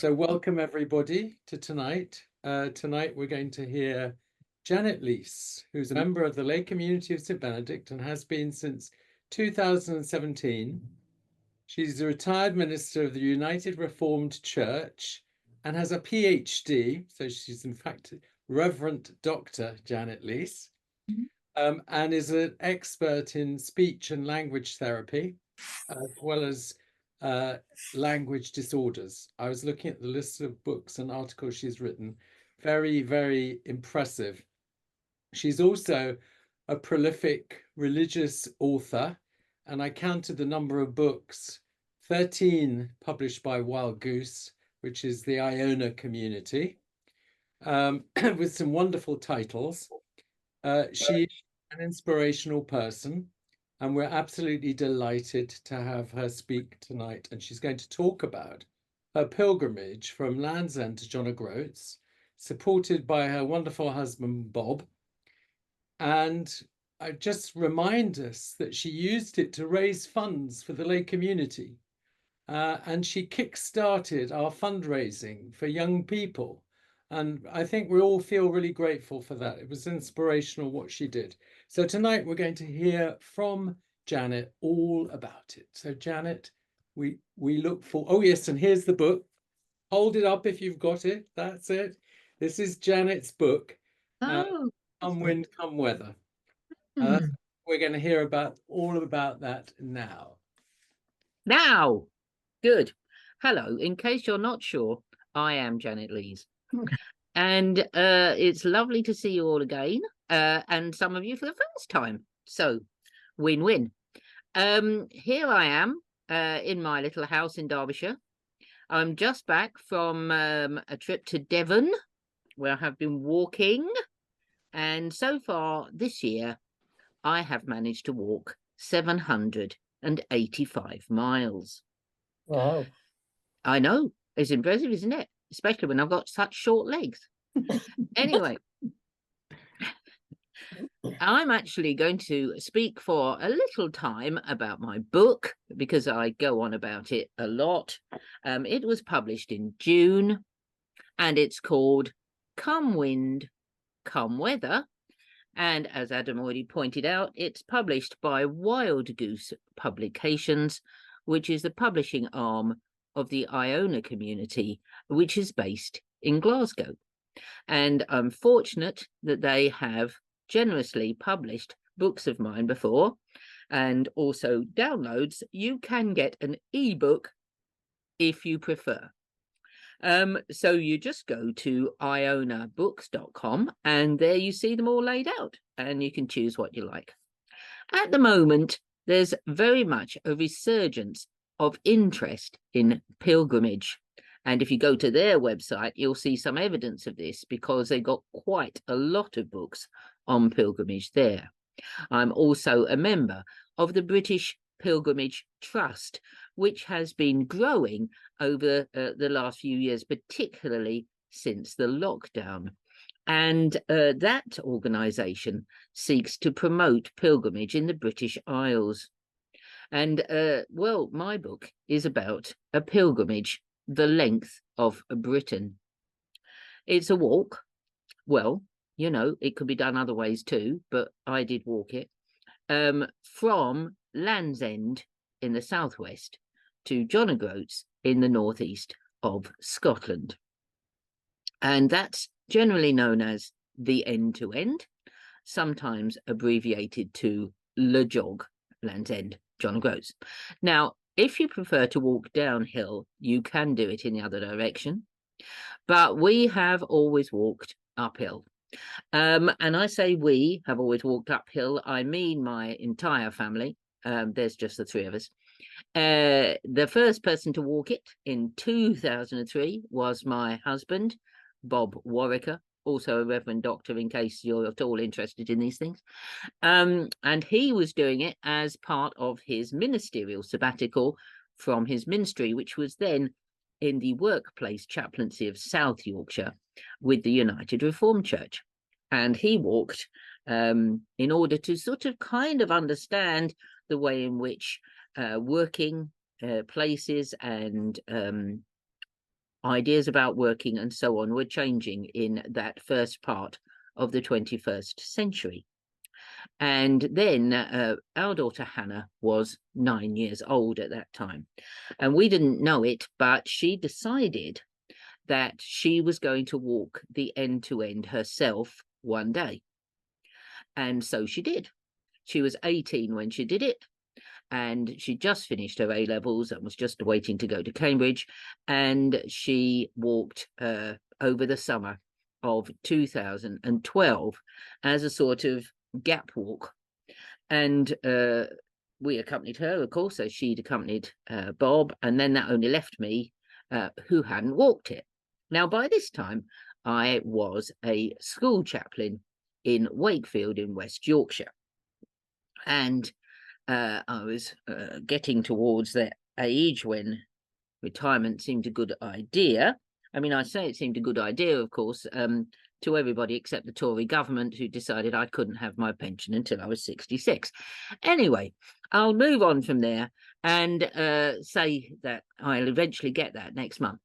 So welcome everybody to tonight. Tonight we're going to hear Janet Leese, who's a member of the lay community of St. Benedict and has been since 2017. She's a retired minister of the United Reformed Church and has a PhD. So she's in fact Reverend Dr. Janet Leese, and is an expert in speech and language therapy, as well as language disorders. I was looking at the list of books and articles she's written. Very, very impressive. She's also a prolific religious author, and I counted the number of books, 13 published by Wild Goose, which is the Iona community, with some wonderful titles. She's an inspirational person, and we're absolutely delighted to have her speak tonight. And she's going to talk about her pilgrimage from Land's End to John O'Groats, supported by her wonderful husband, Bob. And I just remind us that she used it to raise funds for the lay community. And she kick-started our fundraising for young people. And I think we all feel really grateful for that. It was inspirational what she did. So tonight we're going to hear from Janet all about it. So Janet, we look for, oh yes, and here's the book. Hold it up if you've got it. That's it. This is Janet's book, Oh, Come Wind, Come Weather. We're going to hear all about that now. now, good. Hello, in case you're not sure, I am Janet Lees. And it's lovely to see you all again, and some of you for the first time. So, win-win. Here I am in my little house in Derbyshire. I'm just back from a trip to Devon, where I have been walking. And so far this year, I have managed to walk 785 miles. Wow. I know. It's impressive, isn't it? Especially when I've got such short legs. Anyway, I'm actually going to speak for a little time about my book because I go on about it a lot. It was published in June and it's called Come Wind, Come Weather. And as Adam already pointed out, it's published by Wild Goose Publications, which is the publishing arm of the Iona community, which is based in Glasgow. And I'm fortunate that they have generously published books of mine before, and also downloads. You can get an ebook if you prefer. So you just go to ionabooks.com and there you see them all laid out and you can choose what you like. At the moment, there's very much a resurgence of interest in pilgrimage. And if you go to their website, you'll see some evidence of this because they got quite a lot of books on pilgrimage there. I'm also a member of the British Pilgrimage Trust, which has been growing over the last few years, particularly since the lockdown. And that organisation seeks to promote pilgrimage in the British Isles. And, well, my book is about a pilgrimage the length of Britain. It's a walk. Well, you know, it could be done other ways too, but I did walk it. From Land's End in the southwest to John O'Groats in the northeast of Scotland. And that's generally known as the end-to-end, sometimes abbreviated to Le Jog, Land's End, John O'Groats. Now, if you prefer to walk downhill, you can do it in the other direction, but we have always walked uphill. And I say we have always walked uphill, I mean my entire family. There's just the three of us. The first person to walk it in 2003 was my husband, Bob Warwicker, also a Reverend Doctor, in case you're at all interested in these things. And he was doing it as part of his ministerial sabbatical from his ministry, which was then in the workplace chaplaincy of South Yorkshire with the United Reformed Church. And he walked in order to sort of kind of understand the way in which working places and ideas about working and so on were changing in that first part of the 21st century. And then our daughter Hannah was 9 years old at that time. And we didn't know it, but she decided that she was going to walk the end to end herself one day. And so she did. She was 18 when she did it. And she just finished her A-levels and was just waiting to go to Cambridge. And she walked over the summer of 2012 as a sort of gap walk. And we accompanied her, of course, as she'd accompanied Bob. And then that only left me, who hadn't walked it. Now, by this time, I was a school chaplain in Wakefield in West Yorkshire. And I was getting towards that age when retirement seemed a good idea. I mean, I say it seemed a good idea, of course, to everybody except the Tory government, who decided I couldn't have my pension until I was 66. Anyway, I'll move on from there and say that I'll eventually get that next month.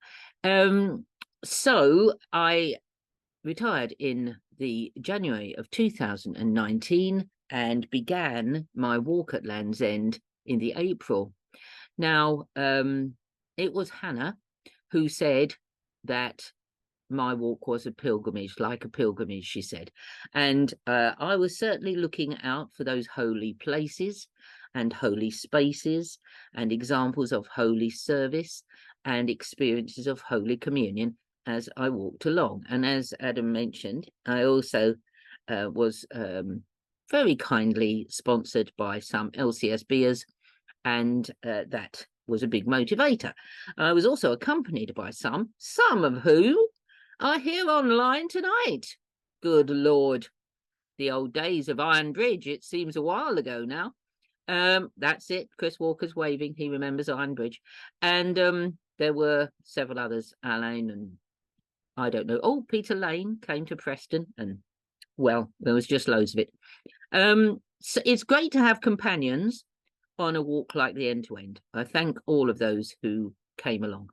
So I retired in the January of 2019 and began my walk at Land's End in the April. Now, it was Hannah who said that my walk was a pilgrimage, like a pilgrimage, she said. And I was certainly looking out for those holy places and holy spaces and examples of holy service and experiences of Holy Communion as I walked along. And as Adam mentioned, I also was very kindly sponsored by some LCSBers, and that was a big motivator. I was also accompanied by some of whom are here online tonight. Good Lord, the old days of Iron Bridge, it seems a while ago now. That's it, Chris Walker's waving, he remembers Iron Bridge. And there were several others, Alain and I don't know. Oh, Peter Lane came to Preston, and well, there was just loads of it. So it's great to have companions on a walk like the End to End. I thank all of those who came along.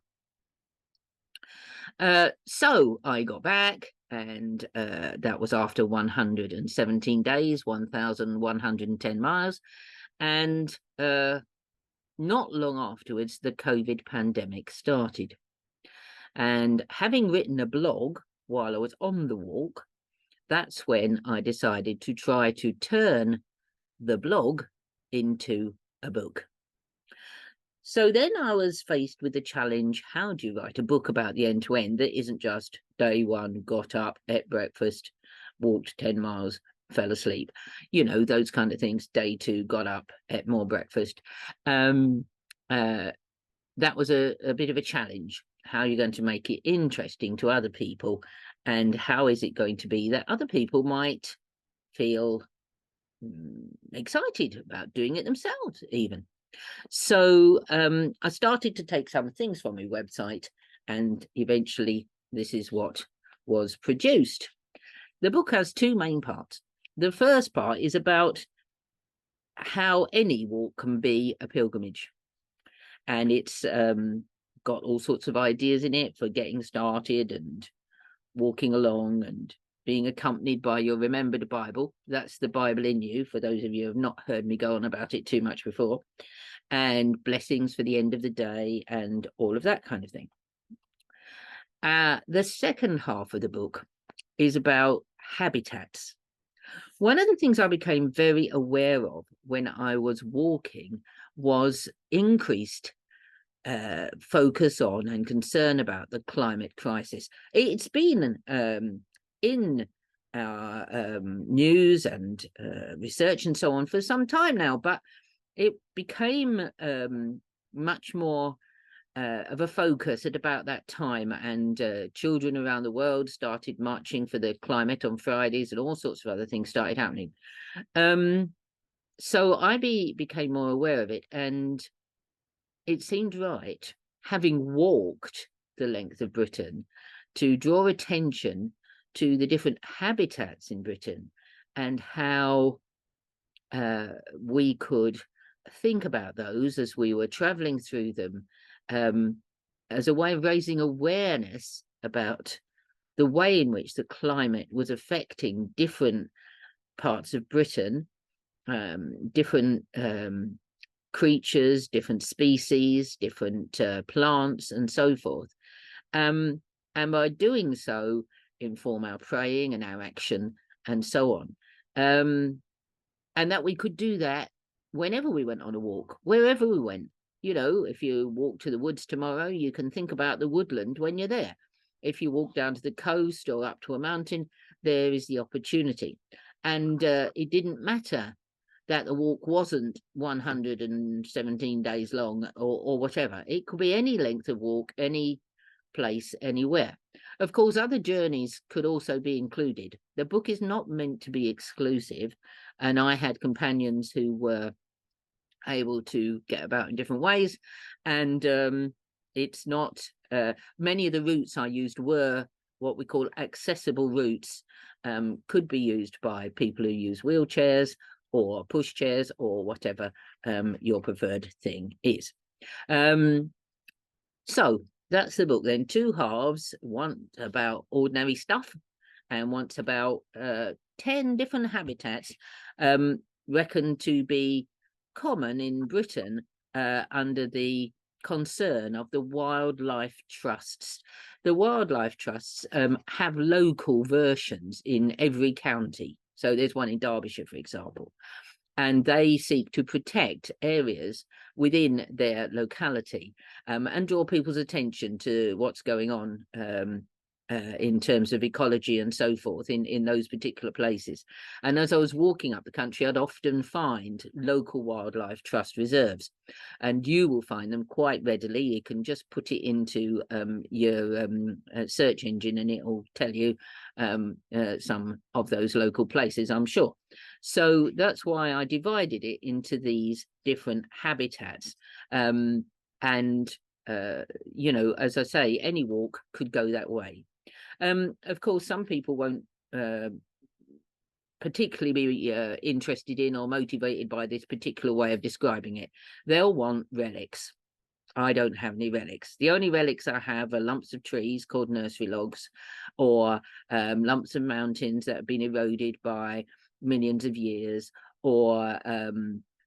So I got back, and that was after 117 days, 1,110 miles. And not long afterwards, the COVID pandemic started. And having written a blog while I was on the walk, that's when I decided to try to turn the blog into a book. So then I was faced with the challenge, how do you write a book about the End to End that isn't just day one, got up, ate breakfast, walked 10 miles, fell asleep, you know, those kind of things. Day two, got up, ate more breakfast. That was a bit of a challenge. How are you going to make it interesting to other people? And how is it going to be that other people might feel excited about doing it themselves even? So I started to take some things from my website, and eventually this is what was produced. The book has two main parts. The first part is about how any walk can be a pilgrimage. And it's got all sorts of ideas in it for getting started and walking along and being accompanied by your remembered Bible. That's the Bible in you, for those of you who have not heard me go on about it too much before. And blessings for the end of the day and all of that kind of thing. The second half of the book is about habitats. One of the things I became very aware of when I was walking was increased focus on and concern about the climate crisis. It's been in our news and research and so on for some time now, but it became much more of a focus at about that time, and children around the world started marching for the climate on Fridays, and all sorts of other things started happening. So I became more aware of it, and it seemed right, having walked the length of Britain, to draw attention to the different habitats in Britain and how we could think about those as we were travelling through them, as a way of raising awareness about the way in which the climate was affecting different parts of Britain, different creatures, different species, different plants, and so forth. And by doing so, inform our praying and our action and so on. And that we could do that whenever we went on a walk, wherever we went. You know, if you walk to the woods tomorrow, you can think about the woodland when you're there. If you walk down to the coast or up to a mountain, there is the opportunity. And it didn't matter that the walk wasn't 117 days long or whatever. It could be any length of walk, any place, anywhere. Of course, other journeys could also be included. The book is not meant to be exclusive, and I had companions who were able to get about in different ways, and it's not many of the routes I used were what we call accessible routes, could be used by people who use wheelchairs or pushchairs or whatever your preferred thing is. So that's the book then. Two halves, one about ordinary stuff and one's about 10 different habitats reckoned to be common in Britain under the concern of the wildlife trusts. The wildlife trusts have local versions in every county. So there's one in Derbyshire, for example, and they seek to protect areas within their locality and draw people's attention to what's going on in terms of ecology and so forth in those particular places. And as I was walking up the country, I'd often find local wildlife trust reserves, and you will find them quite readily. You can just put it into your search engine and it will tell you some of those local places, I'm sure. So that's why I divided it into these different habitats. You know, as I say, any walk could go that way. Of course, some people won't particularly be interested in or motivated by this particular way of describing it. They'll want relics. I don't have any relics. The only relics I have are lumps of trees called nursery logs, or lumps of mountains that have been eroded by millions of years, or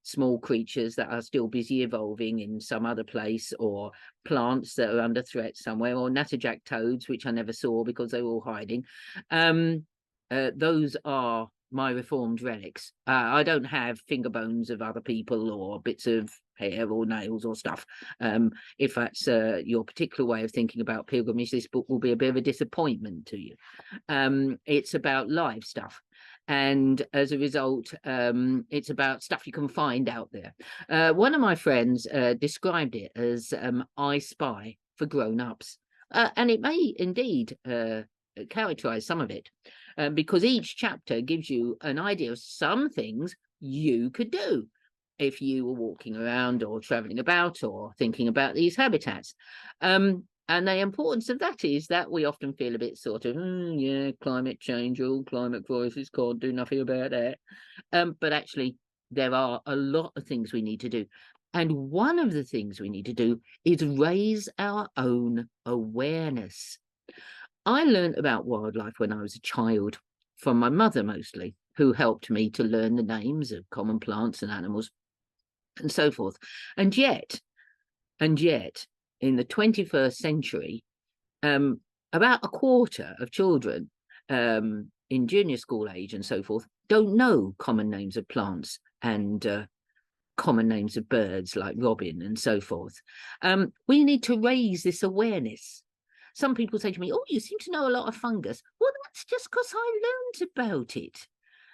small creatures that are still busy evolving in some other place, or plants that are under threat somewhere, or natterjack toads, which I never saw because they were all hiding. Those are my reformed relics. I don't have finger bones of other people or bits of hair or nails or stuff. If that's your particular way of thinking about pilgrimage, this book will be a bit of a disappointment to you. It's about live stuff. And as a result, it's about stuff you can find out there. One of my friends described it as I Spy for grown-ups. And it may indeed characterize some of it, because each chapter gives you an idea of some things you could do if you were walking around or traveling about or thinking about these habitats. And the importance of that is that we often feel a bit sort of, yeah, climate change, all climate crisis, can't do nothing about that. But actually, there are a lot of things we need to do. And one of the things we need to do is raise our own awareness. I learned about wildlife when I was a child, from my mother mostly, who helped me to learn the names of common plants and animals and so forth. And yet, in the 21st century, about a quarter of children in junior school age and so forth don't know common names of plants and common names of birds like robin and so forth. We need to raise this awareness. Some people say to me, oh, you seem to know a lot of fungus. Well, that's just because I learned about it.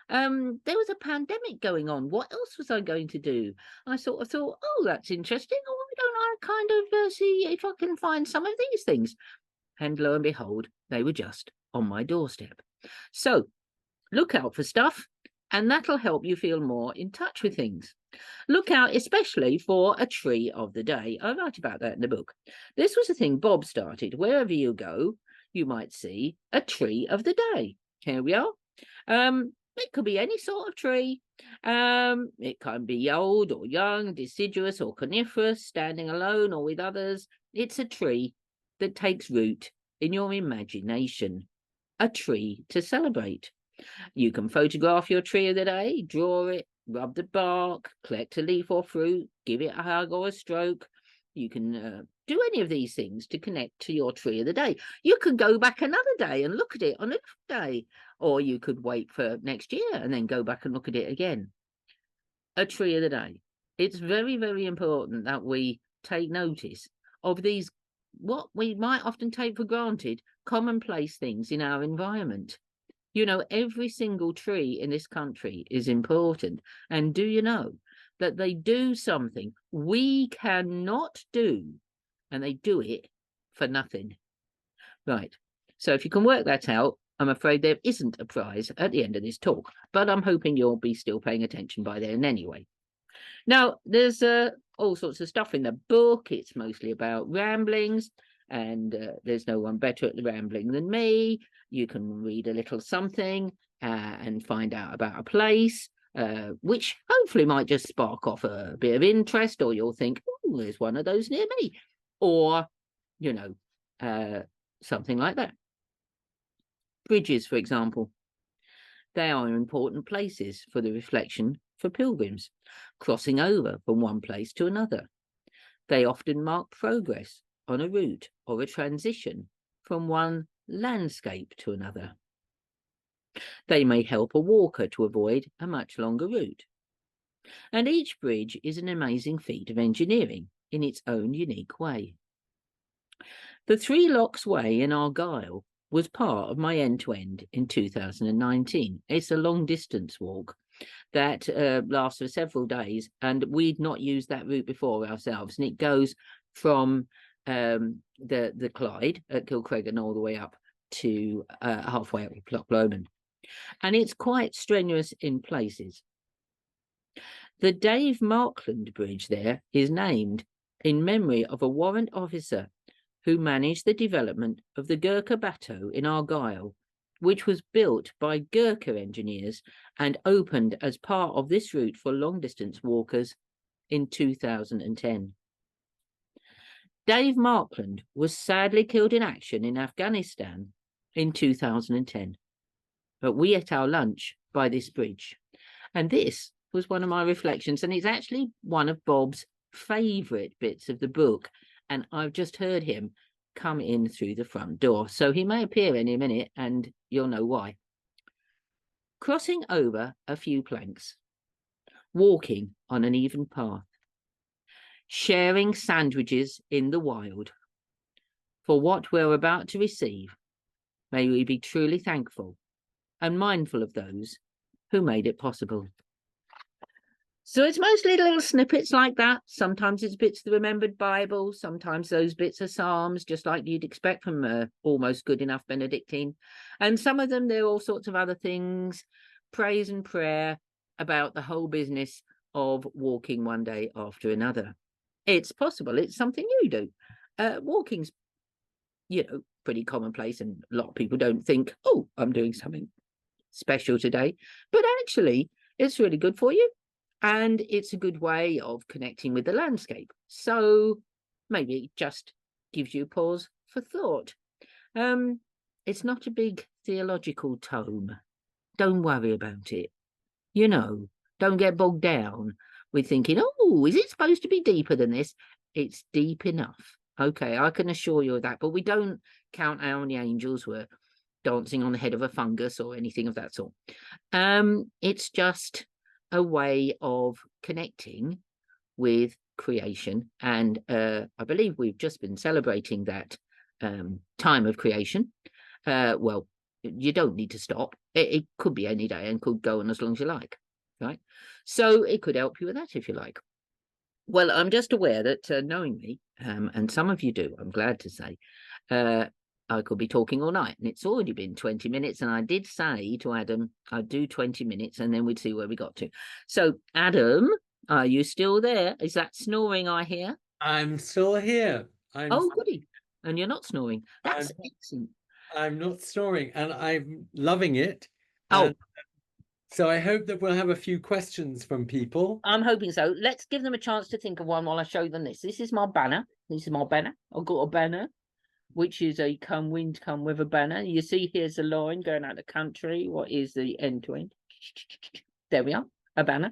There was a pandemic going on. What else was I going to do? I sort of thought, oh, that's interesting. Oh, why don't I kind of see if I can find some of these things? And lo and behold, they were just on my doorstep. So look out for stuff, and that'll help you feel more in touch with things. Look out especially for a tree of the day. I write about that in the book. This was a thing Bob started. Wherever you go, you might see a tree of the day. Here we are. It could be any sort of tree. It can be old or young, deciduous or coniferous, standing alone or with others. It's a tree that takes root in your imagination. A tree to celebrate. You can photograph your tree of the day, draw it, rub the bark, collect a leaf or fruit, give it a hug or a stroke. You can do any of these things to connect to your tree of the day. You can go back another day and look at it on a different day, or you could wait for next year and then go back and look at it again. A tree of the day. It's very, very important that we take notice of these, what we might often take for granted, commonplace things in our environment. You know, every single tree in this country is important. And do you know that they do something we cannot do, and they do it for nothing? Right. So if you can work that out, I'm afraid there isn't a prize at the end of this talk, but I'm hoping you'll be still paying attention by then anyway. Now, there's all sorts of stuff in the book. It's mostly about ramblings, and there's no one better at the rambling than me. You can read a little something and find out about a place, which hopefully might just spark off a bit of interest, or you'll think, oh, there's one of those near me, or, you know, something like that. Bridges, for example, they are important places for the reflection for pilgrims, crossing over from one place to another. They often mark progress on a route or a transition from one landscape to another. They may help a walker to avoid a much longer route. And each bridge is an amazing feat of engineering in its own unique way. The Three Locks Way in Argyll was part of my end-to-end in 2019. It's a long-distance walk that lasts for several days, and we'd not used that route before ourselves. And it goes from the Clyde at Kilcreggan all the way up to halfway up Loch Lomond. And it's quite strenuous in places. The Dave Markland Bridge there is named in memory of a warrant officer who managed the development of the Gurkha Bateau in Argyll, which was built by Gurkha engineers and opened as part of this route for long-distance walkers in 2010. Dave Markland was sadly killed in action in Afghanistan in 2010, but we ate our lunch by this bridge. And this was one of my reflections, and it's actually one of Bob's favourite bits of the book. And I've just heard him come in through the front door, so he may appear any minute, and you'll know why. Crossing over a few planks, walking on an even path, sharing sandwiches in the wild. For what we're about to receive, may we be truly thankful and mindful of those who made it possible. So it's mostly little snippets like that. Sometimes it's bits of the remembered Bible. Sometimes those bits are Psalms, just like you'd expect from almost good enough Benedictine. And some of them, they're all sorts of other things, praise and prayer about the whole business of walking one day after another. It's possible. It's something you do. Walking's, you know, pretty commonplace, and a lot of people don't think, oh, I'm doing something special today. But actually, it's really good for you. And it's a good way of connecting with the landscape. So maybe it just gives you pause for thought. It's not a big theological tome. Don't worry about it. You know, don't get bogged down with thinking, oh, is it supposed to be deeper than this? It's deep enough. Okay, I can assure you of that. But we don't count how many angels were dancing on the head of a fungus or anything of that sort. It's just a way of connecting with creation. And I believe we've just been celebrating that time of creation. Well, you don't need to stop. It could be any day and could go on as long as you like, right? So it could help you with that if you like. Well, I'm just aware that knowing me, and some of you do, I'm glad to say, I could be talking all night, and it's already been 20 minutes. And I did say to Adam, I'd do 20 minutes and then we'd see where we got to. So, Adam, are you still there? Is that snoring I hear? I'm still here. Oh, goody. And you're not snoring. That's excellent. I'm not snoring, and I'm loving it. Oh. So I hope that we'll have a few questions from people. I'm hoping so. Let's give them a chance to think of one while I show them this. This is my banner. This is my banner. I've got a banner. which is a come wind, come weather banner. You see here's a line going out the country. What is the end to end? There we are, a banner.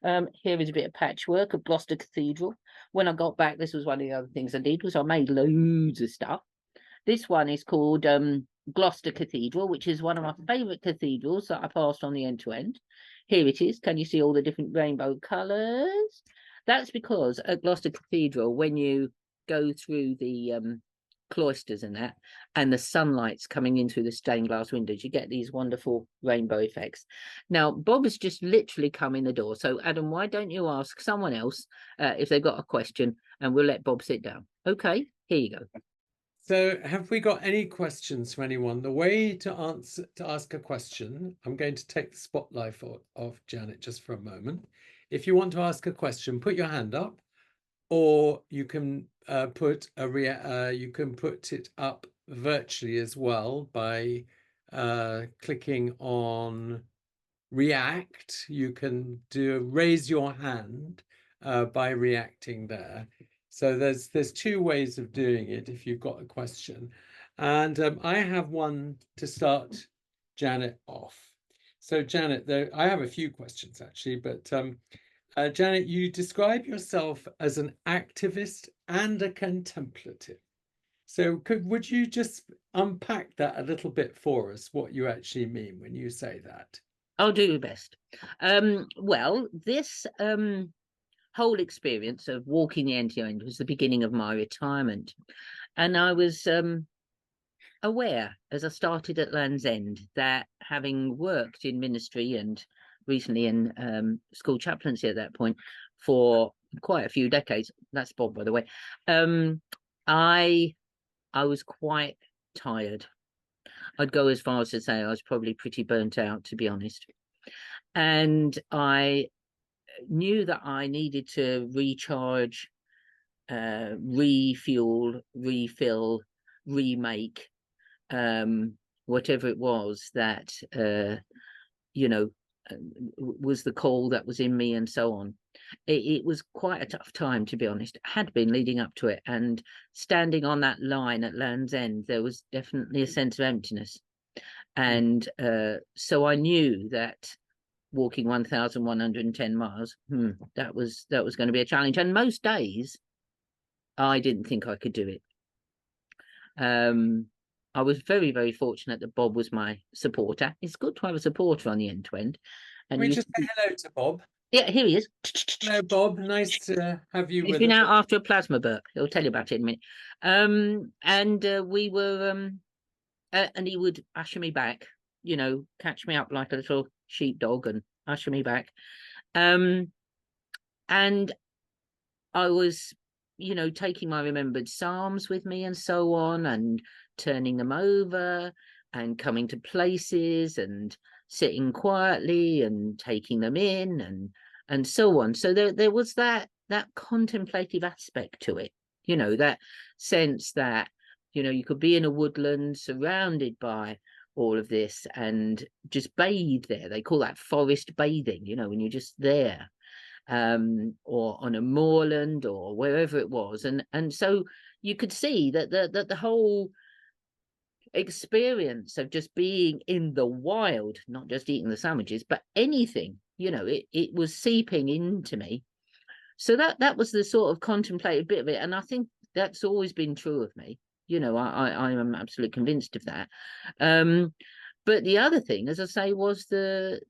Here is a bit of patchwork of Gloucester Cathedral. When I got back, this was one of the other things I did, was I made loads of stuff. This one is called Gloucester Cathedral, which is one of my favourite cathedrals that I passed on the end to end. Here it is. Can you see all the different rainbow colours? That's because at Gloucester Cathedral, when you go through the cloisters and that, and the sunlight's coming in through the stained glass windows, you get these wonderful rainbow effects. Now, Bob has just literally come in the door. So, Adam, why don't you ask someone else if they've got a question, and we'll let Bob sit down. Okay, here you go. So have we got any questions from anyone? The way to ask a question, I'm going to take the spotlight off Janet just for a moment. If you want to ask a question, put your hand up, or you can put it up virtually as well by clicking on react. You can raise your hand by reacting there. So there's two ways of doing it if you've got a question. And I have one to start Janet off. So Janet, I have a few questions actually, but Janet, you describe yourself as an activist and a contemplative. So would you just unpack that a little bit for us, what you actually mean when you say that? I'll do your best. Well, this whole experience of walking the end-to-end was the beginning of my retirement. And I was aware, as I started at Land's End, that having worked in ministry and recently in school chaplaincy at that point for quite a few decades, that's Bob, by the way, I was quite tired. I'd go as far as to say I was probably pretty burnt out, to be honest. And I knew that I needed to recharge, refuel, refill, remake, whatever it was that, was the call that was in me and so on. It was quite a tough time, to be honest. It had been leading up to it. And standing on that line at Land's End, there was definitely a sense of emptiness. And so I knew that walking 1,110 miles, that was going to be a challenge. And most days, I didn't think I could do it. I was very, very fortunate that Bob was my supporter. It's good to have a supporter on the end-to-end. And we just say hello to Bob. Yeah, here he is. Hello, Bob. Nice to have you with us. He's been out after a plasma burp. He'll tell you about it in a minute. We were, and he would usher me back, catch me up like a little sheepdog and usher me back. And I was, taking my remembered Psalms with me and so on, and turning them over and coming to places and sitting quietly and taking them in and so on. So there was that contemplative aspect to it, that sense that, you could be in a woodland surrounded by all of this and just bathe there. They call that forest bathing, when you're just there, or on a moorland or wherever it was. And so you could see that the whole experience of just being in the wild, not just eating the sandwiches, but anything, it was seeping into me. So that was the sort of contemplative bit of it. And I think that's always been true of me. I am absolutely convinced of that. But the other thing, as I say, was the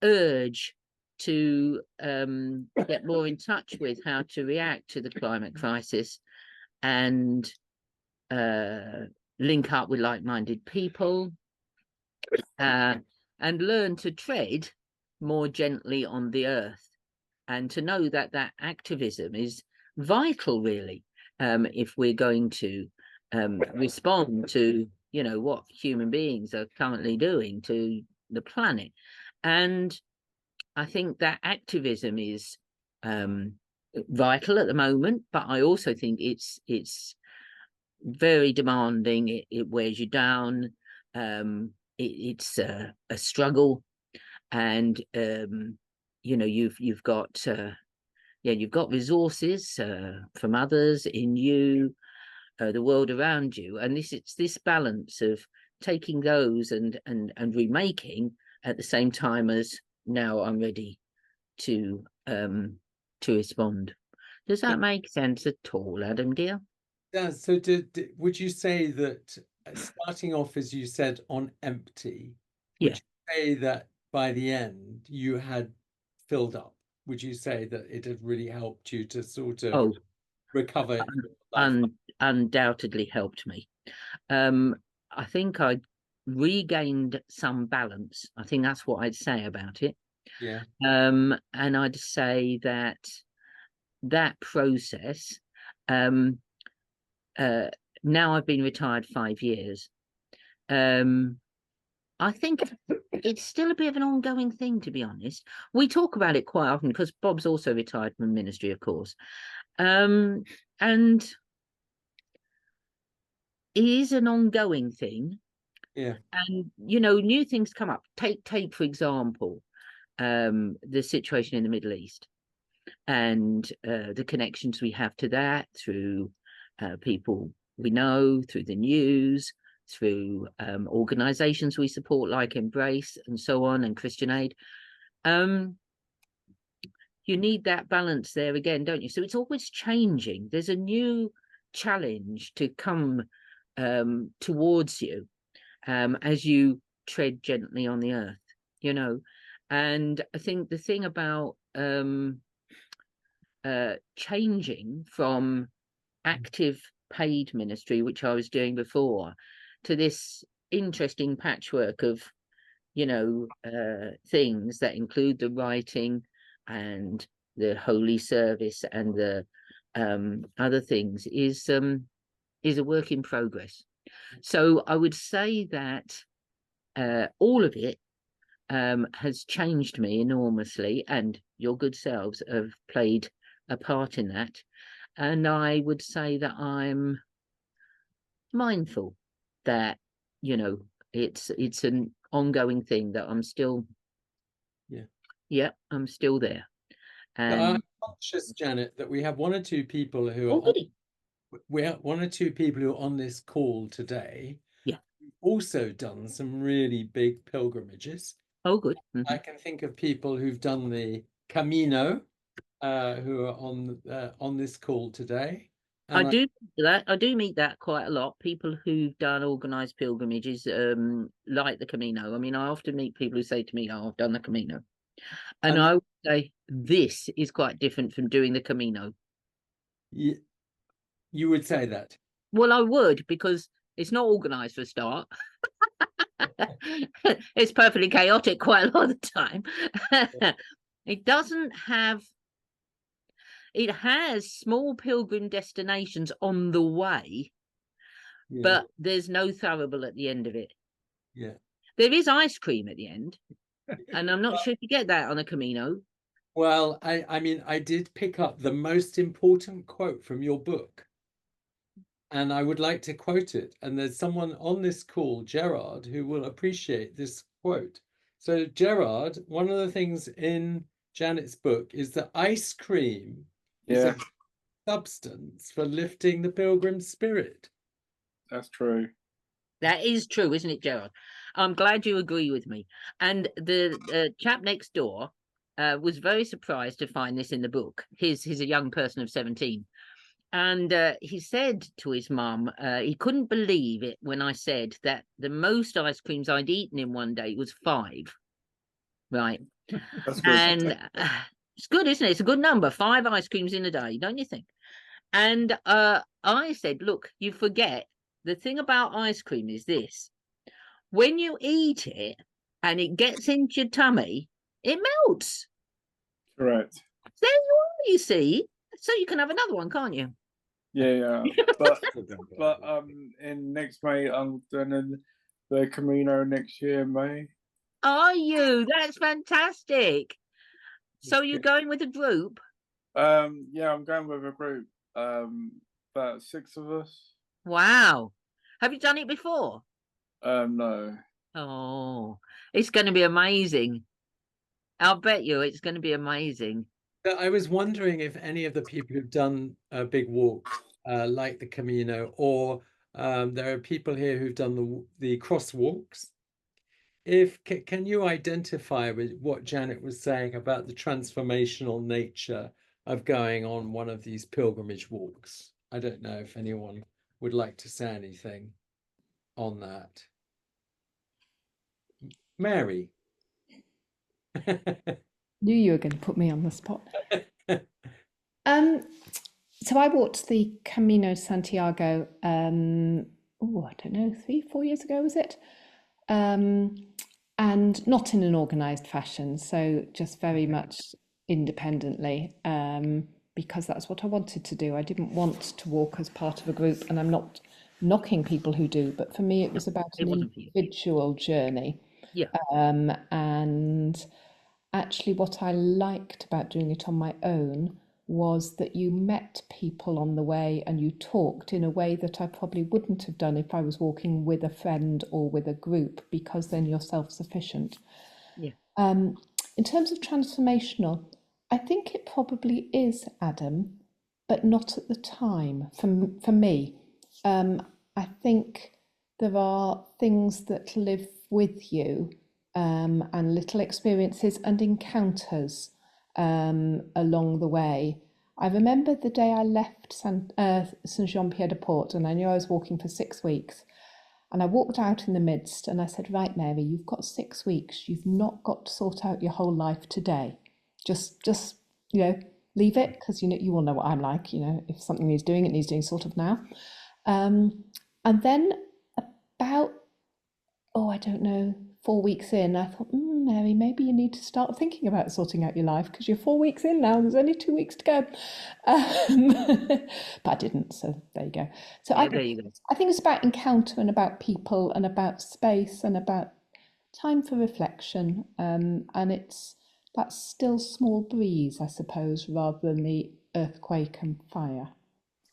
urge to get more in touch with how to react to the climate crisis and link up with like-minded people, and learn to tread more gently on the earth, and to know that activism is vital, really, if we're going to respond to what human beings are currently doing to the planet. And I think that activism is vital at the moment, but I also think it's very demanding. It wears you down. It's a struggle, and you've got resources from others in you, the world around you, and it's this balance of taking those and remaking at the same time as now I'm ready to respond. Does that make sense at all, Adam dear? Yeah, so would you say that starting off, as you said, on empty, would Yeah. you say that by the end you had filled up? Would you say that it had really helped you to sort of Oh, recover life? undoubtedly helped me. I think I regained some balance. I think that's what I'd say about it. Yeah. And I'd say that process, now I've been retired 5 years. I think it's still a bit of an ongoing thing, to be honest. We talk about it quite often because Bob's also retired from ministry, of course. And it is an ongoing thing. Yeah. And, you know, new things come up. Take for example, the situation in the Middle East and the connections we have to that through people we know, through the news, through organizations we support like Embrace and so on, and Christian Aid. You need that balance there again, don't you? So it's always changing. There's a new challenge to come towards you as you tread gently on the earth, you know. And I think the thing about changing from active paid ministry, which I was doing before, to this interesting patchwork of, you know, things that include the writing and the holy service and the other things is a work in progress. So I would say that all of it has changed me enormously, and your good selves have played a part in that. And I would say that I'm mindful that, you know, it's an ongoing thing, that I'm still, I'm still there. And I'm conscious, Janet, that we have one or two people who are on this call today. Yeah. Also done some really big pilgrimages. Oh, good. I can think of people who've done the Camino, who are on this call today. And I do meet that quite a lot. People who've done organized pilgrimages, like the Camino. I mean, I often meet people who say to me, "Oh, I've done the Camino," and I would say this is quite different from doing the Camino. You would say that? Well, I would, because it's not organized for a start. It's perfectly chaotic quite a lot of the time. It doesn't have. It has small pilgrim destinations on the way, but there's no throughable at the end of it. Yeah. There is ice cream at the end, and I'm not sure if you get that on a Camino. Well, I mean, I did pick up the most important quote from your book, and I would like to quote it. And there's someone on this call, Gerard, who will appreciate this quote. So, Gerard, one of the things in Janet's book is that ice cream is a substance for lifting the pilgrim spirit. That's true. That is true, isn't it, Gerard? I'm glad you agree with me. And the chap next door was very surprised to find this in the book. He's a young person of 17. And he said to his mum, he couldn't believe it when I said that the most ice creams I'd eaten in one day was 5. Right. That's good. And it's good, isn't it? It's a good number, 5 ice creams in a day, don't you think? And I said, look, you forget, the thing about ice cream is this: when you eat it and it gets into your tummy, it melts. Correct. There you are, you see. So you can have another one, can't you? Yeah. But in next May, I'm doing the Camino next year, May. Are you? That's fantastic. So you're going with a group? Yeah, I'm going with a group. About 6 of us. Wow. Have you done it before? No. Oh, it's going to be amazing. I'll bet you it's going to be amazing. I was wondering if any of the people who've done a big walk like the Camino, or there are people here who've done the crosswalks. Can you identify with what Janet was saying about the transformational nature of going on one of these pilgrimage walks? I don't know if anyone would like to say anything on that. Mary. Knew you were going to put me on the spot. So I walked the Camino Santiago, I don't know, 3-4 years ago, was it? And not in an organised fashion, so just very much independently, because that's what I wanted to do. I didn't want to walk as part of a group, and I'm not knocking people who do, but for me it was about an individual journey. Yeah. And actually what I liked about doing it on my own was that you met people on the way and you talked in a way that I probably wouldn't have done if I was walking with a friend or with a group, because then you're self-sufficient. Yeah. In terms of transformational, I think it probably is, Adam, but not at the time for me. I think there are things that live with you, and little experiences and encounters along the way. I remember the day I left Saint-Jean-Pied-de-Port, and I knew I was walking for 6 weeks. And I walked out in the midst and I said, right, Mary, you've got 6 weeks. You've not got to sort out your whole life today. Just leave it, because you all know what I'm like. If something needs doing, it needs doing sort of now. And then about, I don't know, 4 weeks in, I thought, Mary, maybe you need to start thinking about sorting out your life, because you're 4 weeks in now and there's only 2 weeks to go. But I didn't, so there you go. So yeah, there you go. I think it's about encounter and about people and about space and about time for reflection. And it's that still small breeze, I suppose, rather than the earthquake and fire.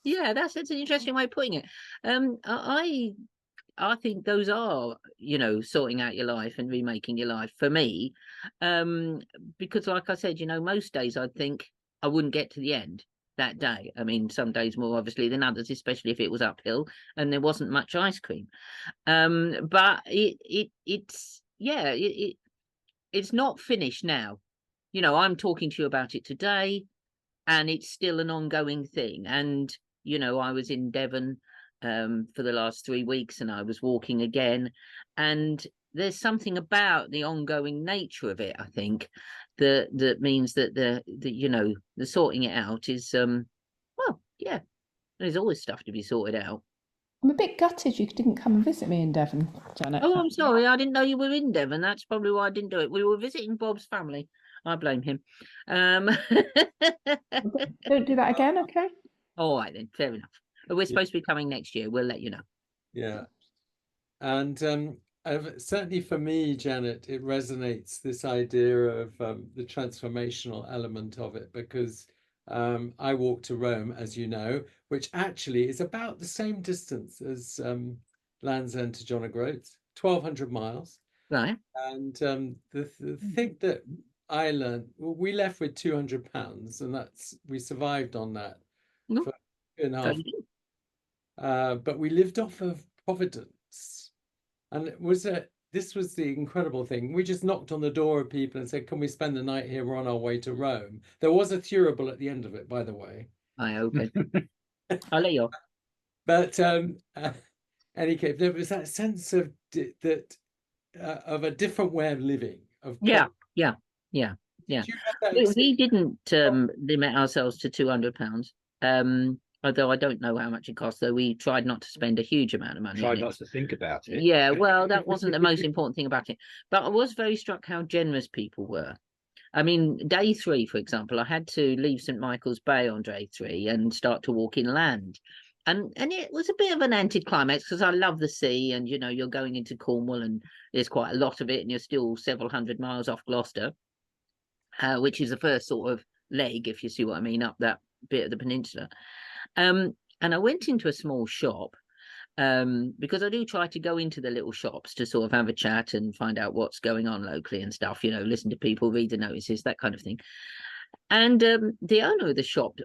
Yeah, that's an interesting way of putting it. I think those are, sorting out your life and remaking your life for me. Because like I said, most days I'd think I wouldn't get to the end that day. I mean, some days more obviously than others, especially if it was uphill and there wasn't much ice cream. But it's not finished now. I'm talking to you about it today, and it's still an ongoing thing. And, I was in Devon for the last 3 weeks, and I was walking again, and there's something about the ongoing nature of it, I think, that means that the sorting it out is there's always stuff to be sorted out. I'm a bit gutted you didn't come and visit me in Devon, Janet. Oh, I'm sorry, I didn't know you were in Devon. That's probably why I didn't do it. We were visiting Bob's family. I blame him. Don't do that again, okay? All right then, fair enough. We're supposed to be coming next year. We'll let you know. Yeah. And certainly for me, Janet, it resonates, this idea of the transformational element of it, because I walked to Rome, as you know, which actually is about the same distance as Land's End to John O'Groats, 1,200 miles. Right. And the thing that I learned, we left with £200, and we survived on that for 2.5 years. But we lived off of Providence, and this was the incredible thing. We just knocked on the door of people and said, can we spend the night here? We're on our way to Rome. There was a thurable at the end of it, by the way. Okay. I'll let you off. But any case, there was that sense of of a different way of living. Yeah. We didn't limit ourselves to £200. Although I don't know how much it costs, though we tried not to spend a huge amount of money. Tried not to think about it. Yeah, well, that wasn't the most important thing about it. But I was very struck how generous people were. I mean, day 3, for example, I had to leave St. Michael's Bay on day 3 and start to walk inland. And it was a bit of an anticlimax, because I love the sea, and, you're going into Cornwall and there's quite a lot of it, and you're still several hundred miles off Gloucester, which is the first sort of leg, if you see what I mean, up that bit of the peninsula. And I went into a small shop, because I do try to go into the little shops to sort of have a chat and find out what's going on locally and stuff, listen to people, read the notices, that kind of thing. And the owner of the shop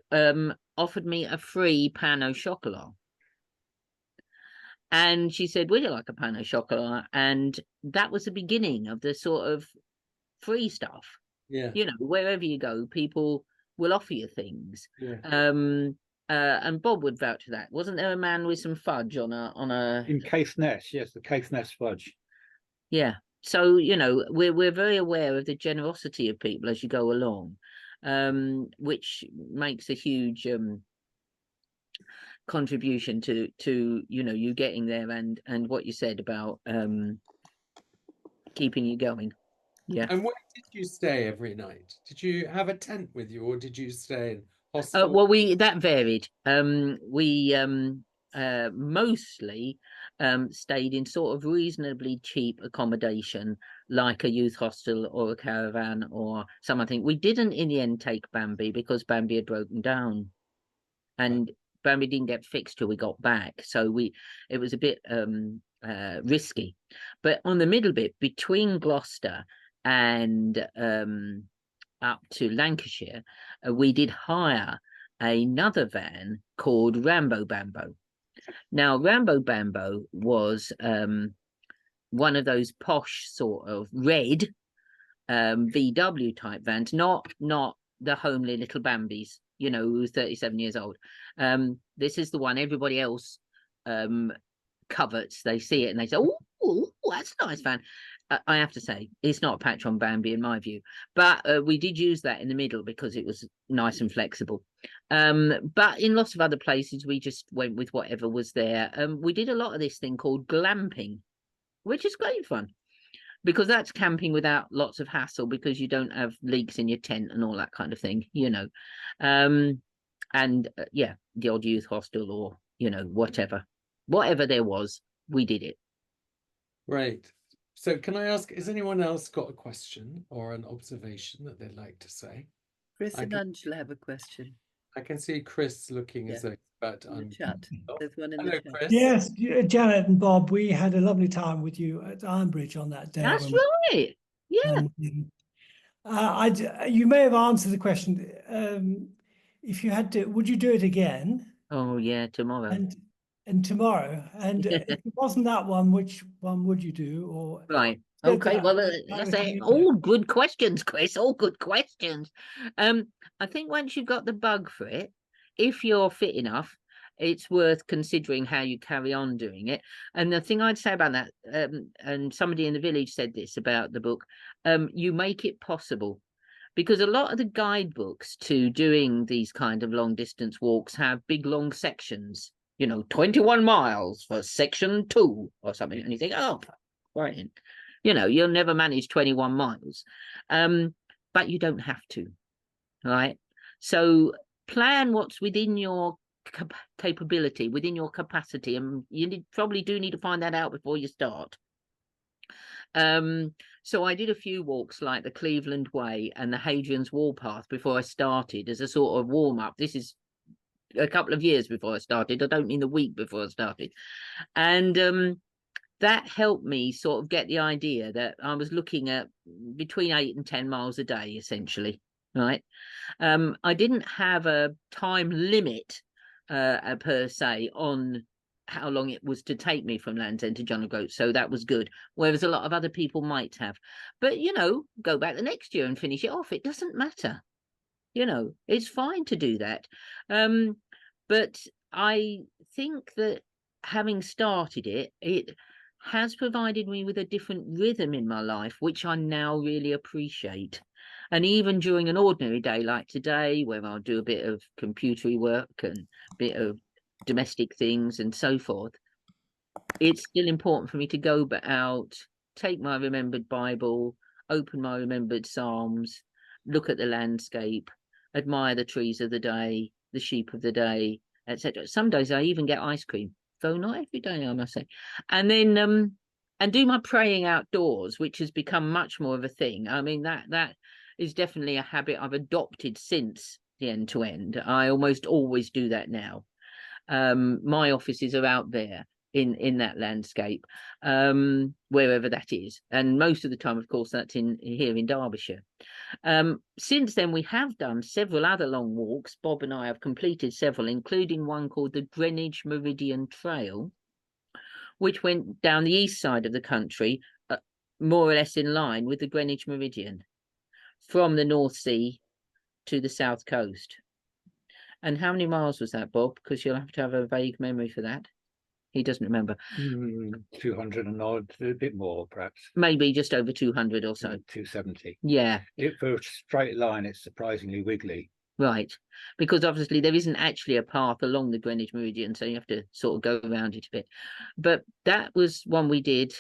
offered me a free pan au chocolat. And she said, would you like a pan au chocolat? And that was the beginning of the sort of free stuff. Yeah. You know, wherever you go, people will offer you things. Yeah. And Bob would vouch for that. Wasn't there a man with some fudge on a In Caithness, yes, the Caithness fudge. Yeah. So, you know, we're very aware of the generosity of people as you go along, which makes a huge contribution to you know, you getting there and what you said about keeping you going. Yeah. And where did you stay every night? Did you have a tent with you, or did you stay in hostel? Well, that varied. We mostly stayed in sort of reasonably cheap accommodation, like a youth hostel or a caravan or something. We didn't in the end take Bambi because Bambi had broken down, and Bambi didn't get fixed till we got back. So it was a bit risky. But on the middle bit between Gloucester and up to Lancashire, we did hire another van called Rambo Bambo. Now, Rambo Bambo was one of those posh sort of red VW type vans, not the homely little Bambis, you know, who's 37 years old. This is the one everybody else covets. They see it and they say, oh, that's a nice van. I have to say, it's not a patch on Bambi in my view, but we did use that in the middle because it was nice and flexible. But in lots of other places, we just went with whatever was there. We did a lot of this thing called glamping, which is great fun because that's camping without lots of hassle because you don't have leaks in your tent and all that kind of thing, you know. Yeah, the odd youth hostel or, you know, whatever there was, we did it. Right. So can I ask, has anyone else got a question or an observation that they'd like to say? Chris and Angela have a question. I can see Chris looking as though he's about to In the chat. There's one in Hello, the chat. Chris. Yes, Janet and Bob, we had a lovely time with you at Ironbridge on that day. That's right. Yeah. And, you may have answered the question. If you had to, would you do it again? Oh yeah, tomorrow. And tomorrow. And if it wasn't that one, which one would you do? Or right. Okay. Well, let's say all good questions, Chris. All good questions. I think once you've got the bug for it, if you're fit enough, it's worth considering how you carry on doing it. And the thing I'd say about that, and somebody in the village said this about the book, you make it possible. Because a lot of the guidebooks to doing these kind of long distance walks have big long sections, you know, 21 miles for section 2 or something. And you think, oh, right. You know, you'll never manage 21 miles. But you don't have to, right? So plan what's within your capability, within your capacity. And you probably do need to find that out before you start. So I did a few walks like the Cleveland Way and the Hadrian's Wall Path before I started as a sort of warm-up. This is a couple of years before I started. I don't mean the week before I started. And that helped me sort of get the idea that I was looking at between 8 and 10 miles a day, essentially, right? I didn't have a time limit per se on how long it was to take me from Land's End to John O'Groats, so that was good. Whereas a lot of other people might have. But, you know, go back the next year and finish it off. It doesn't matter. You know, it's fine to do that. But I think that having started it, it has provided me with a different rhythm in my life, which I now really appreciate. And even during an ordinary day like today, where I'll do a bit of computery work and a bit of domestic things and so forth, it's still important for me to go out, take my remembered Bible, open my remembered Psalms, look at the landscape, admire the trees of the day, the sheep of the day, etc. Some days I even get ice cream, though not every day, I must say. And then and do my praying outdoors, which has become much more of a thing. I mean, that is definitely a habit I've adopted since the End to End. I almost always do that now. My offices are out there, in that landscape, wherever that is. And most of the time, of course, that's here in Derbyshire. Since then, we have done several other long walks. Bob and I have completed several, including one called the Greenwich Meridian Trail, which went down the east side of the country, more or less in line with the Greenwich Meridian, from the North Sea to the south coast. And how many miles was that, Bob? Because you'll have to have a vague memory for that. He doesn't remember. 200 and odd, a bit more perhaps. Maybe just over 200 or so. 270. Yeah. For a straight line, it's surprisingly wiggly. Right. Because obviously there isn't actually a path along the Greenwich Meridian, so you have to sort of go around it a bit. But that was one we did,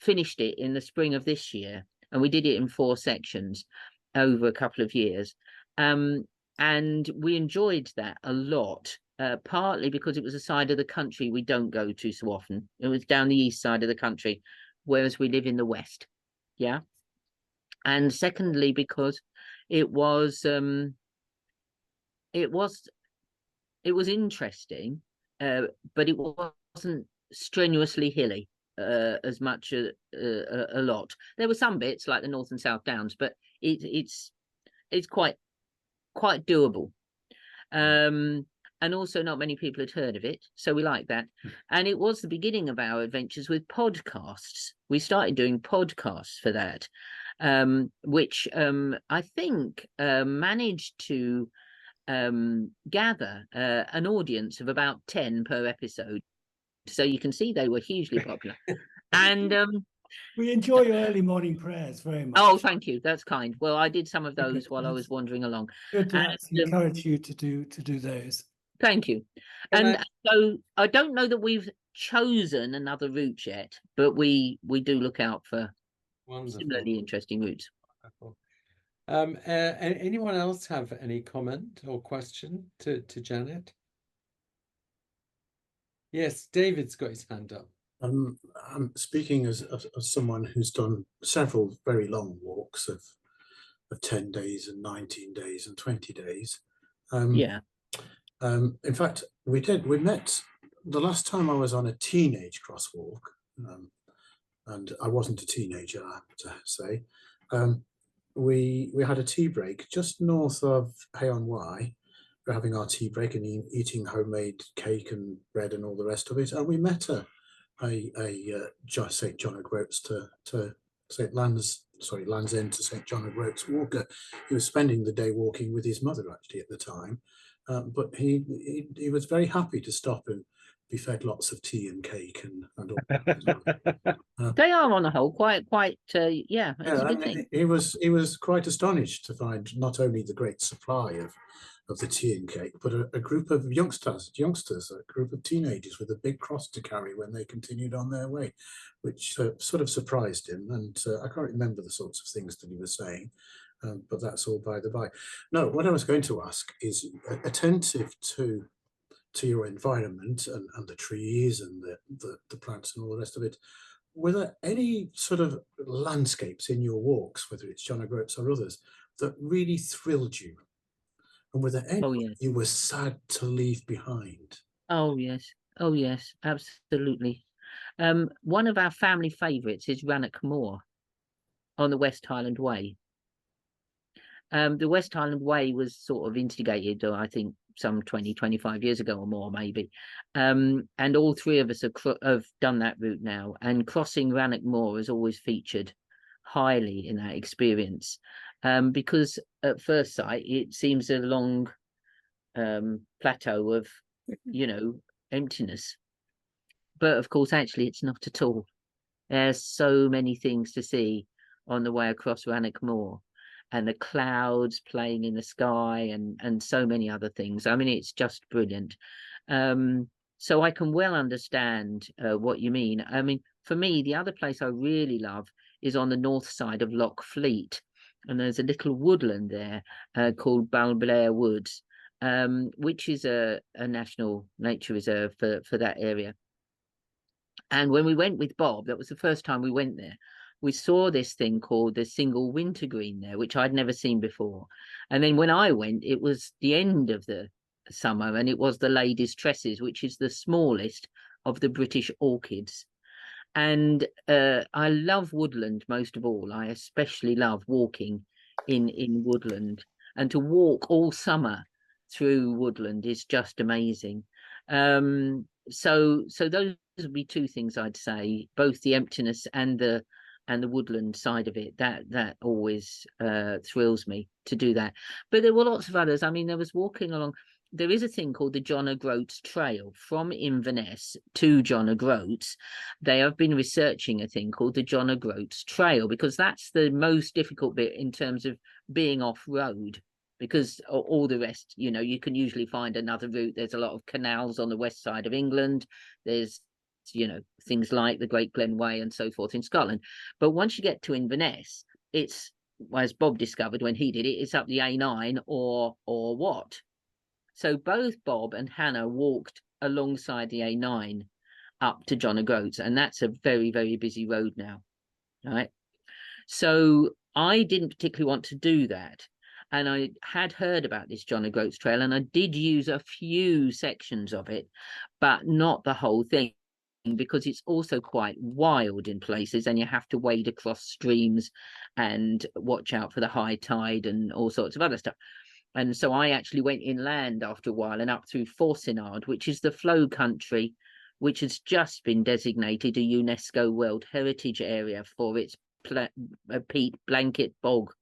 finished it in the spring of this year, and we did it in 4 sections over a couple of years. And we enjoyed that a lot. Partly because it was a side of the country we don't go to so often. It was down the east side of the country, whereas we live in the west. Yeah. And secondly, because it was interesting, but it wasn't strenuously hilly as much a lot. There were some bits like the North and South Downs, but it's quite doable. And also not many people had heard of it, so we like that. And it was the beginning of our adventures with podcasts. We started doing podcasts for that, which I think managed to gather an audience of about 10 per episode. So you can see they were hugely popular. And we enjoy your early morning prayers very much. Oh, thank you. That's kind. Well, I did some of those while I was wandering along. Good to encourage you to do those. Thank you. And so I don't know that we've chosen another route yet, but we do look out for similarly interesting routes. Anyone else have any comment or question to Janet? Yes, David's got his hand up. I'm speaking as someone who's done several very long walks of 10 days and 19 days and 20 days. In fact, we met the last time I was on a teenage crosswalk, and I wasn't a teenager, I have to say. We had a tea break just north of Hay-on-Wye. We're having our tea break and eating homemade cake and bread and all the rest of it. And we met a St. John O'Groats to Land's End to St. John O'Groats walker. He was spending the day walking with his mother actually at the time. But he was very happy to stop and be fed lots of tea and cake and all that. They are on the whole quite it's a good thing. He was quite astonished to find not only the great supply of the tea and cake, but a group of youngsters, a group of teenagers with a big cross to carry when they continued on their way, which sort of surprised him. And I can't remember the sorts of things that he was saying. But that's all by the by. No, what I was going to ask is, attentive to your environment and the trees and the plants and all the rest of it, were there any sort of landscapes in your walks, whether it's John O'Groats or others, that really thrilled you? And were there any you were sad to leave behind? Oh yes, absolutely. One of our family favourites is Rannoch Moor on the West Highland Way. The West Highland Way was sort of instigated, I think, some 20-25 years ago or more, maybe. And all three of us have done that route now. And crossing Rannoch Moor has always featured highly in that experience, because at first sight it seems a long plateau of, emptiness. But of course, actually, it's not at all. There's so many things to see on the way across Rannoch Moor. And the clouds playing in the sky and so many other things. I mean, it's just brilliant. So I can well understand what you mean. I mean, for me, the other place I really love is on the north side of Loch Fleet. And there's a little woodland there called Balblair Woods, which is a national nature reserve for that area. And when we went with Bob, that was the first time we went there. We saw this thing called the single wintergreen there, which I'd never seen before. And then when I went, it was the end of the summer and it was the lady's tresses, which is the smallest of the British orchids. And I love woodland most of all. I especially love walking in woodland, and to walk all summer through woodland is just amazing. So those would be two things I'd say, both the emptiness and the woodland side of it. That always thrills me to do that. But there were lots of others. I mean, there was walking along. There is a thing called the John O'Groats Trail from Inverness to John O'Groats. They have been researching a thing called the John O'Groats Trail, because that's the most difficult bit in terms of being off road, because all the rest, you know, you can usually find another route. There's a lot of canals on the west side of England. There's, you know, things like the Great Glen Way and so forth in Scotland. But once you get to Inverness, it's, as Bob discovered when he did it, it's up the A9 or what. So both Bob and Hannah walked alongside the A9 up to John O'Groats, and that's a very, very busy road now, right? So I didn't particularly want to do that. And I had heard about this John O'Groats Trail, and I did use a few sections of it, but not the whole thing, because it's also quite wild in places, and you have to wade across streams and watch out for the high tide and all sorts of other stuff. And so I actually went inland after a while and up through Forcinard, which is the flow country, which has just been designated a UNESCO World Heritage Area for its peat blanket bog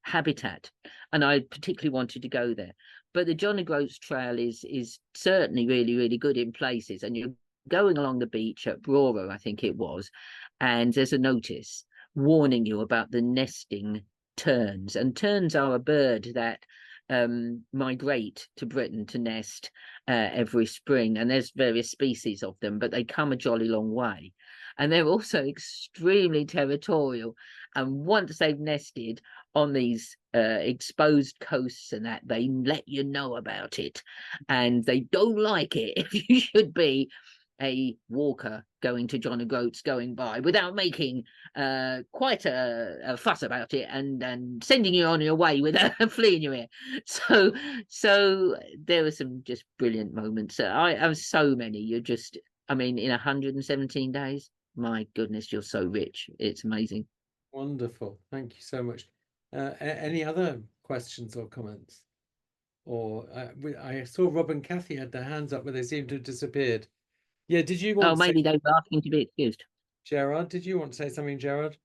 habitat. And I particularly wanted to go there. But the John O'Groats Trail is certainly really, really good in places. And you're going along the beach at Brora, I think it was, and there's a notice warning you about the nesting terns. And terns are a bird that migrate to Britain to nest every spring, and there's various species of them, but they come a jolly long way, and they're also extremely territorial. And once they've nested on these exposed coasts and that, they let you know about it, and they don't like it if you should be a walker going to John O'Groats going by without making quite a fuss about it and sending you on your way with a flea in your ear. So there were some just brilliant moments. I have so many. You're just, I mean, in 117 days, my goodness, you're so rich. It's amazing. Wonderful. Thank you so much. Any other questions or comments? Or I saw Rob and Kathy had their hands up, but they seemed to have disappeared. Yeah, did you want Oh, maybe to say, they were asking to be excused. Gerard, did you want to say something, Gerard?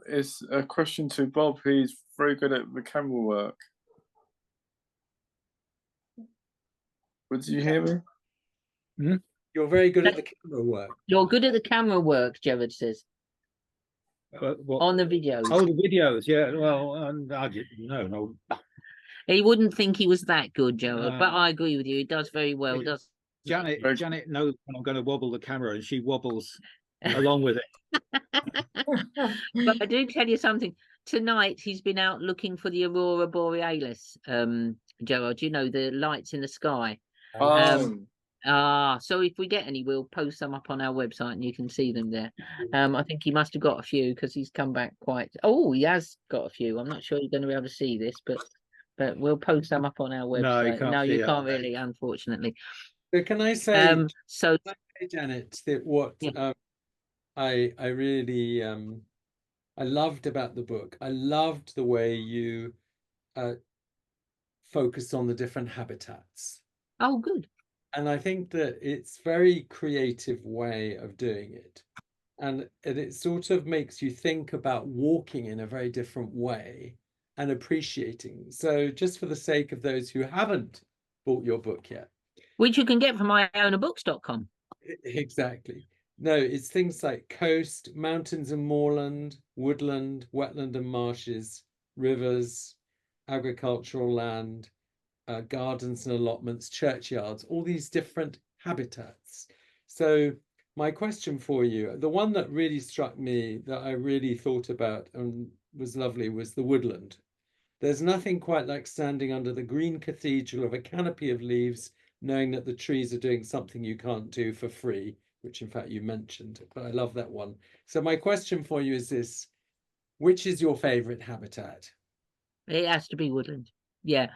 It's a question to Bob. He's very good at the camera work. Did you hear me? Hmm? You're very good at the camera work. You're good at the camera work, Gerard says, What? on the videos. Oh, the videos, yeah. Well, I didn't no. He wouldn't think he was that good, Gerard, but I agree with you. He does very well, does Janet knows when I'm going to wobble the camera, and she wobbles along with it. But I do tell you something. Tonight he's been out looking for the aurora borealis. Gerard, you know, the lights in the sky. So if we get any, we'll post some up on our website and you can see them there. I think he must have got a few because he's come back quite. Oh, he has got a few. I'm not sure you're going to be able to see this, but we'll post them up on our website. No, you can't really, unfortunately. So can I say, Janet, that what I really I loved about the book, I loved the way you focused on the different habitats. Oh, good. And I think that it's very creative way of doing it. And it sort of makes you think about walking in a very different way and appreciating. So just for the sake of those who haven't bought your book yet. Which you can get from iownabooks.com. Exactly. No, it's things like coast, mountains and moorland, woodland, wetland and marshes, rivers, agricultural land, gardens and allotments, churchyards, all these different habitats. So my question for you, the one that really struck me that I really thought about and was lovely was the woodland. There's nothing quite like standing under the green cathedral of a canopy of leaves, knowing that the trees are doing something you can't do for free, which in fact you mentioned, but I love that one. So my question for you is this: which is your favorite habitat? It has to be woodland. Yeah.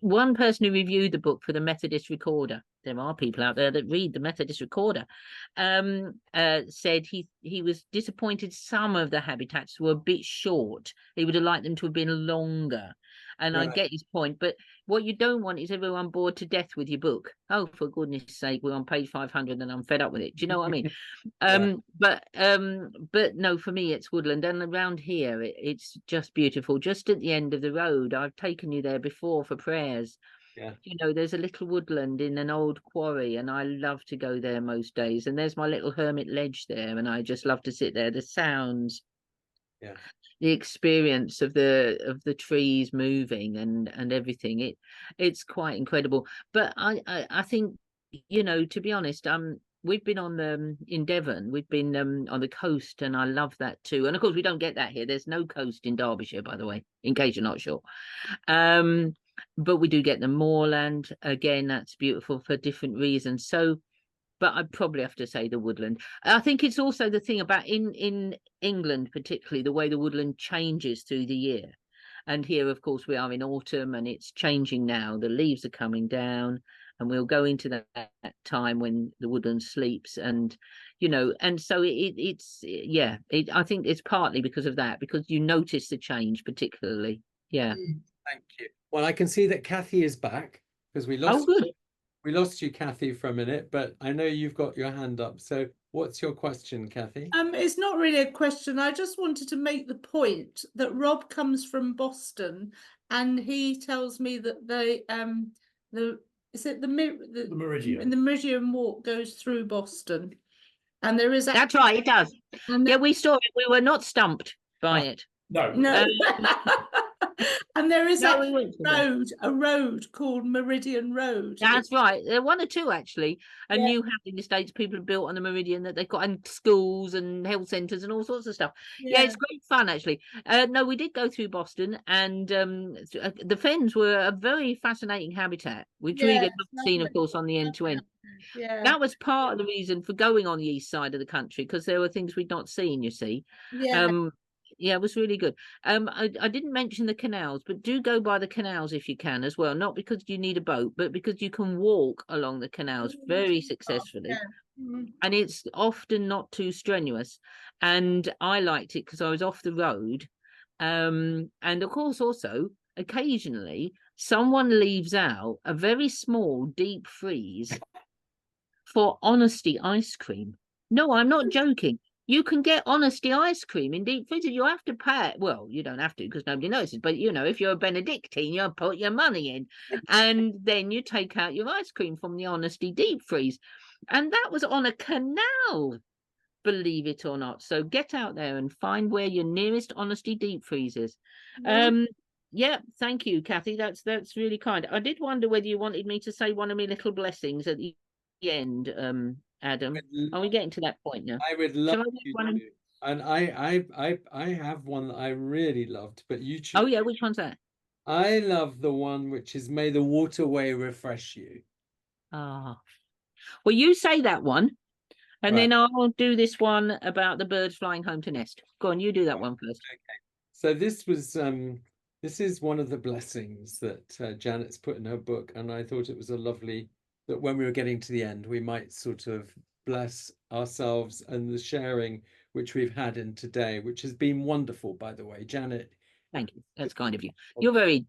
One person who reviewed the book for the Methodist Recorder, there are people out there that read the Methodist Recorder, said he was disappointed some of the habitats were a bit short. He would have liked them to have been longer. And I Right. get his point, but what you don't want is everyone bored to death with your book. Oh, for goodness sake, we're on page 500 and I'm fed up with it. Do you know what I mean? Yeah. But no, for me it's woodland, and around here it's just beautiful. Just at the end of the road, I've taken you there before for prayers. Yeah. You know, there's a little woodland in an old quarry, and I love to go there most days. And there's my little hermit ledge there, and I just love to sit there. The sounds, Yeah. the experience of the trees moving and everything. It's quite incredible. But I think, you know, to be honest, we've been on in Devon, we've been on the coast, and I love that too. And of course we don't get that here. There's no coast in Derbyshire, by the way, in case you're not sure. But we do get the moorland. Again, that's beautiful for different reasons. So, but I'd probably have to say the woodland. I think it's also the thing about in England, particularly the way the woodland changes through the year. And here, of course, we are in autumn, and it's changing now. The leaves are coming down, and we'll go into that time when the woodland sleeps. And, you know, and so I think it's partly because of that, because you notice the change particularly. Yeah. Thank you. Well, I can see that Kathy is back, because we Oh, good. lost you, Kathy, for a minute, but I know you've got your hand up. So what's your question, Kathy? It's not really a question. I just wanted to make the point that Rob comes from Boston, and he tells me that the Meridian, the Meridian Walk goes through Boston, and there is That's right, it does. Yeah, we saw it. We were not stumped by it. No. And there is a road called Meridian Road. That's right. There are one or two actually. And new housing estates people have built on the Meridian that they've got, and schools and health centres and all sorts of stuff. Yeah, it's great fun actually. No, we did go through Boston, and the Fens were a very fascinating habitat, which we'd have seen, of course, on the end to end. Yeah. That was part of the reason for going on the east side of the country, because there were things we'd not seen, you see. Yeah, it was really good. I didn't mention the canals, but do go by the canals if you can as well. Not because you need a boat, but because you can walk along the canals very successfully. And it's often not too strenuous. And I liked it because I was off the road. And of course, also, occasionally, someone leaves out a very small deep freeze for Honesty ice cream. No, I'm not joking. You can get Honesty ice cream in deep freezer. You have to pay. Well, you don't have to because nobody notices. But, you know, if you're a Benedictine, you put your money in. And then you take out your ice cream from the Honesty deep freeze. And that was on a canal, believe it or not. So get out there and find where your nearest Honesty deep freeze is. Yeah, thank you, Kathy. That's really kind. I did wonder whether you wanted me to say one of my little blessings at the end, Adam. Are we getting to that point now? I would love you to. And I have one that I really loved, but you choose. Oh yeah, which one's that? I love the one which is "May the waterway refresh you." Ah, well, you say that one, and then I'll do this one about the birds flying home to nest. Go on, you do that one first. Okay. So this is one of the blessings that Janet's put in her book, and I thought it was a lovely that when we were getting to the end, we might sort of bless ourselves and the sharing which we've had in today, which has been wonderful, by the way, Janet. Thank you. That's kind of you. You're a very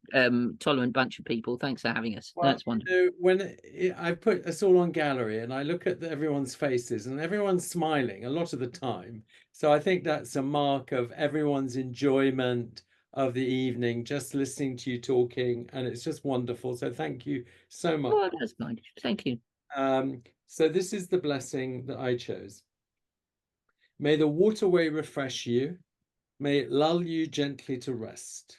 tolerant bunch of people. Thanks for having us. Well, that's wonderful. You know, when I put us all on gallery and I look at everyone's faces and everyone's smiling a lot of the time. So I think that's a mark of everyone's enjoyment of the evening, just listening to you talking, and it's just wonderful. So thank you so much. Oh, that's kind. Thank you. So this is the blessing that I chose. May the waterway refresh you. May it lull you gently to rest.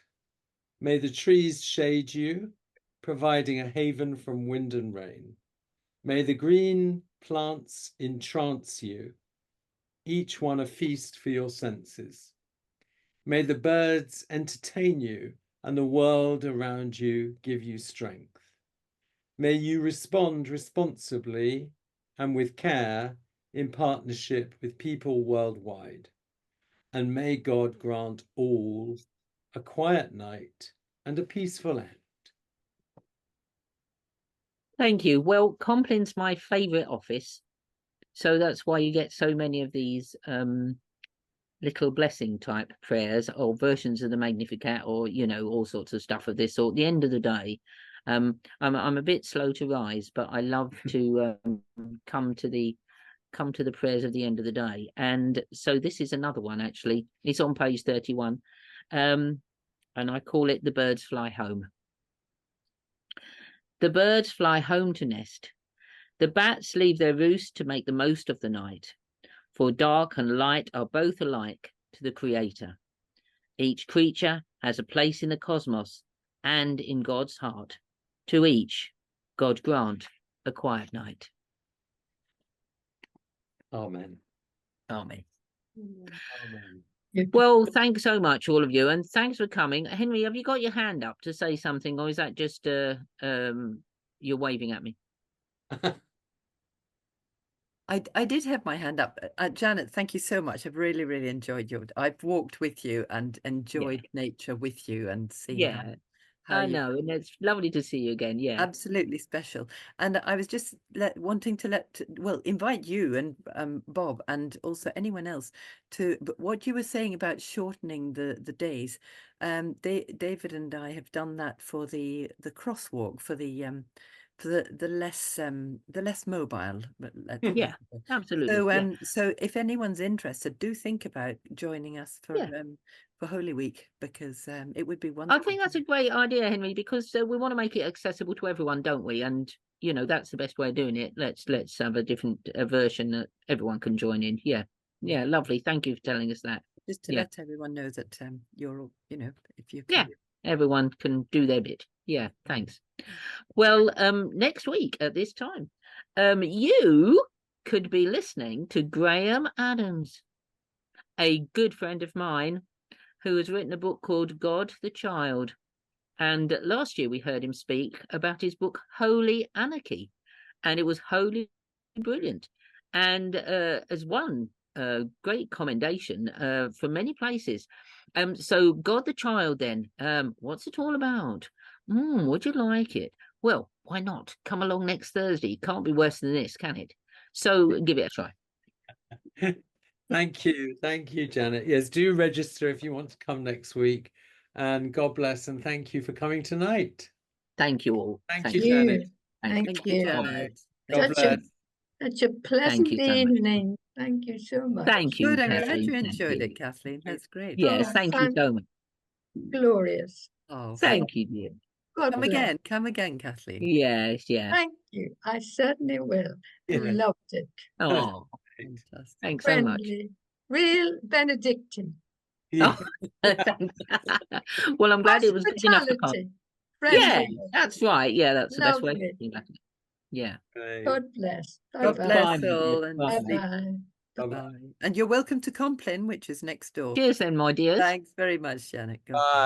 May the trees shade you, providing a haven from wind and rain. May the green plants entrance you, each one a feast for your senses. May the birds entertain you and the world around you give you strength. May you respond responsibly and with care in partnership with people worldwide. And may God grant all a quiet night and a peaceful end. Thank you. Well, Complin's my favourite office, so that's why you get so many of these little blessing type prayers or versions of the Magnificat, or all sorts of stuff of this sort. At the end of the day, I'm a bit slow to rise, but I love to come to the prayers of the end of the day. And so this is another one, actually. It's on page 31, and I call it The Birds Fly Home. The birds fly home to nest. The bats leave their roost to make the most of the night, for dark and light are both alike to the Creator. Each creature has a place in the cosmos and in God's heart. To each, God grant a quiet night. Amen. Amen. Amen. Well, thanks so much, all of you, and thanks for coming. Henry, have you got your hand up to say something, or is that just you're waving at me? I did have my hand up. Janet, thank you so much. I've really, really enjoyed I've walked with you and enjoyed nature with you and seen how I you know, and it's lovely to see you again. Yeah, absolutely special. And I was just wanting to invite you and Bob and also anyone else to what you were saying about shortening the days. David and I have done that for the crosswalk for the less mobile. yeah, absolutely. So if anyone's interested, do think about joining us for Holy Week, because it would be wonderful. I think that's a great idea, Henry, because we want to make it accessible to everyone, don't we? And that's the best way of doing it. Let's have a different version that everyone can join in. Yeah, lovely. Thank you for telling us that. Just to let everyone know that you're, if you can. Everyone can do their bit. Yeah, thanks. Well, next week at this time, you could be listening to Graham Adams, a good friend of mine, who has written a book called God the Child. And last year we heard him speak about his book Holy Anarchy, and it was wholly brilliant, and has won great commendation from many places. So God the Child, then, what's it all about? Would you like it? Well, why not? Come along next Thursday. Can't be worse than this, can it? So give it a try. Thank you, Janet. Yes, do register if you want to come next week. And God bless, and thank you for coming tonight. Thank you all. Thank you, Janet. Thank you, Janet. God bless. Such a pleasant evening. Thank you so much. Thank you. Good. I'm glad you enjoyed it, Kathleen. That's great. Yes, thank you so much. Glorious. Oh, thank you, dear. Come again, Kathleen. Yes, Thank you. I certainly will. I loved it. Oh, fantastic. Thanks Friendly, so much. Real Benedictine. Oh, well, I'm glad it was good enough to come. Yeah, that's right. Yeah, that's the best way to think about it. Yeah. God bless. God bless all. And Bye-bye. And you're welcome to Compline, which is next door. Cheers then, my dears. Thanks very much, Janet. Bye.